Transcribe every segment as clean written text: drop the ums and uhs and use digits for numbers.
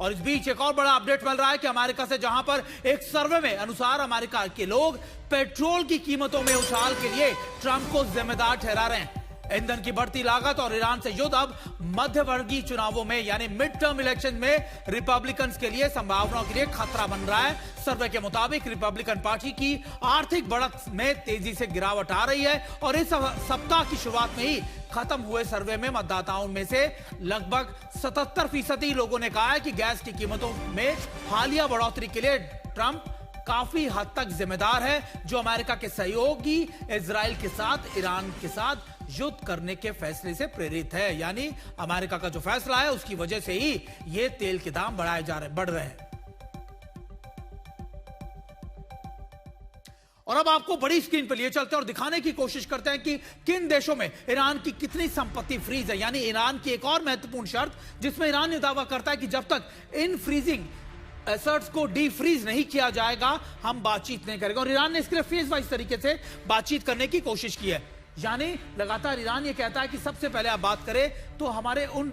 और इस बीच एक और बड़ा अपडेट मिल रहा है कि अमेरिका से, जहां पर एक सर्वे में अनुसार अमेरिका के लोग पेट्रोल की कीमतों में उछाल के लिए ट्रंप को जिम्मेदार ठहरा रहे हैं। ईंधन की बढ़ती लागत और ईरान से युद्ध अब मध्यवर्गीय चुनावों में यानी मिड टर्म इलेक्शन में रिपब्लिकन के लिए संभावनाओं के लिए खतरा बन रहा है। सर्वे के मुताबिक रिपब्लिकन पार्टी की आर्थिक बढ़त में तेजी से गिरावट आ रही है और इस सप्ताह की शुरुआत में ही खत्म हुए सर्वे में मतदाताओं में से लगभग 77% लोगों ने कहा है कि गैस की कीमतों में हालिया बढ़ोतरी के लिए ट्रंप काफी हद तक जिम्मेदार है, जो अमेरिका के सहयोगी इजराइल के साथ ईरान के साथ युद्ध करने के फैसले से प्रेरित है। यानी अमेरिका का जो फैसला है उसकी वजह से ही ये तेल के दाम बढ़ रहे हैं। और अब आपको बड़ी स्क्रीन पर लिए चलते हैं और दिखाने की कोशिश करते हैं कि किन देशों में ईरान की कितनी संपत्ति फ्रीज है। यानी ईरान की एक और महत्वपूर्ण शर्त, जिसमें ईरान ये दावा करता है कि जब तक इन फ्रीजिंग एसेट्स को डी फ्रीज नहीं किया जाएगा हम बातचीत नहीं करेंगे। और ईरान ने इसके लिए फेज वाइज तरीके से बातचीत करने की कोशिश की है। यानी लगातार ईरान ये कहता है कि सबसे पहले आप बात करें तो हमारे उन,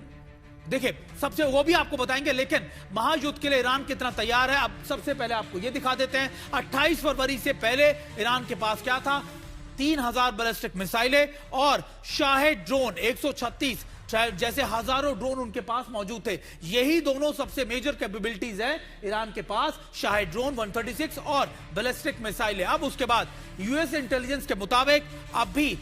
देखिए सबसे वो भी आपको बताएंगे, लेकिन महायुद्ध के लिए ईरान कितना तैयार है। अब सबसे पहले आपको ये दिखा देते हैं, 28 फरवरी से पहले ईरान के पास क्या था, 3000 बैलिस्टिक मिसाइलें और शाहेद ड्रोन 136 जैसे हजारों ड्रोन उनके पास मौजूद थे। यही दोनों सबसे मेजर कैपेबिलिटीज है ईरान के पास, शाहेद ड्रोन 136 और बैलिस्टिक मिसाइलें। अब उसके बाद यूएस इंटेलिजेंस के मुताबिक अब भी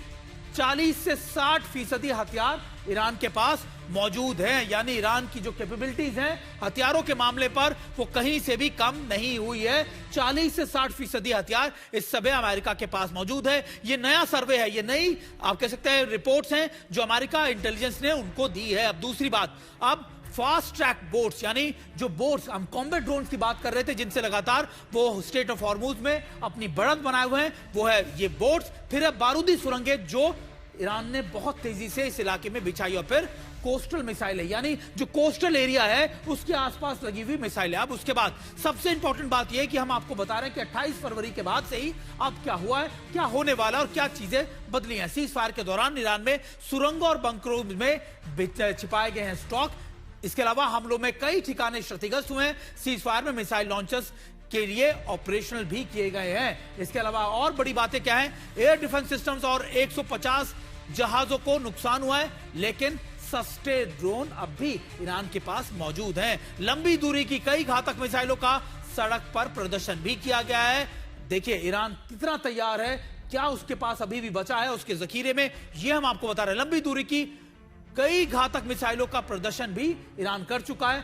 40 से 60% हथियार ईरान के पास मौजूद हैं। यानी ईरान की जो कैपेबिलिटीज हैं हथियारों के मामले पर वो कहीं से भी कम नहीं हुई है। 40 से 60% हथियार इस समय अमेरिका के पास मौजूद है। ये नया सर्वे है, ये नई आप कह सकते हैं रिपोर्ट्स हैं जो अमेरिका इंटेलिजेंस ने उनको दी है। अब दूसरी बात, अब फास्ट ट्रैक बोट्स, यानी जो बोट्स, हम कॉम्बैट ड्रोन्स की बात कर रहे थे जिनसे लगातार वो स्टेट ऑफ हॉर्मुज में अपनी बढ़त बनाए हुए हैं, वो है ये बोट्स। फिर है बारूदी सुरंगें जो ईरान ने बहुत तेजी से इस इलाके में बिछाई, और फिर कोस्टल मिसाइलें, यानी जो कोस्टल एरिया है उसके आसपास लगी हुई मिसाइलें। अब उसके बाद सबसे इंपॉर्टेंट बात यह है कि हम आपको बता रहे हैं कि 28 फरवरी के बाद से ही अब क्या हुआ है, क्या होने वाला और क्या चीजें बदली हैं। सीज फायर के दौरान ईरान में सुरंगों और बंकरों में छिपाए गए हैं स्टॉक। इसके अलावा हमलों में कई ठिकाने क्षतिग्रस्त हुए हैं। सीज फायर में मिसाइल लॉन्चर्स के लिए ऑपरेशनल भी किए गए हैं। इसके अलावा और बड़ी बातें क्या हैं, एयर डिफेंस सिस्टम्स और 150 जहाजों को नुकसान हुआ है, लेकिन सस्ते ड्रोन अब भी ईरान के पास मौजूद हैं। लंबी दूरी की कई घातक मिसाइलों का सड़क पर प्रदर्शन भी किया गया है। देखिए ईरान कितना तैयार है, क्या उसके पास अभी भी बचा है उसके जखीरे में, यह हम आपको बता रहे हैं। लंबी दूरी की कई घातक मिसाइलों का प्रदर्शन भी ईरान कर चुका है।